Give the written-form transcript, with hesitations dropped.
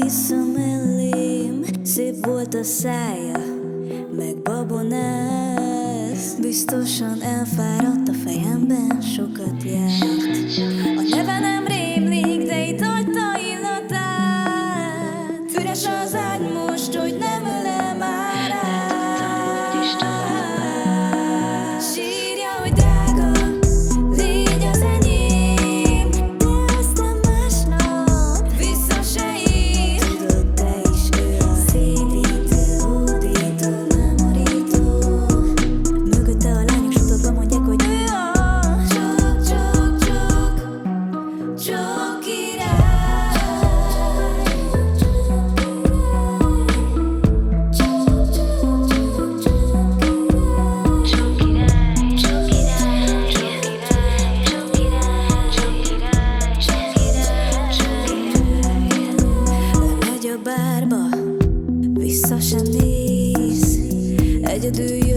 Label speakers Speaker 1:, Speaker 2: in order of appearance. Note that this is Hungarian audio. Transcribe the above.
Speaker 1: vissza mellém. Szép volt a szája, meg babonász. Biztosan elfáradt, a fejemben sokat járt. A neve nem rémlik, de itt hagyta illatát. Üres az ágy most, hogy nem ölel már át. Sírja, hogy drága, légy az enyém, de aztán másnap vissza se ír. Tudod, te is olyan szédítő, hódító, memorító. Mögötte a lányok sutogva mondják, hogy ő a csok király. Lemegy a bárba, vissza sem néz, egyedül jön.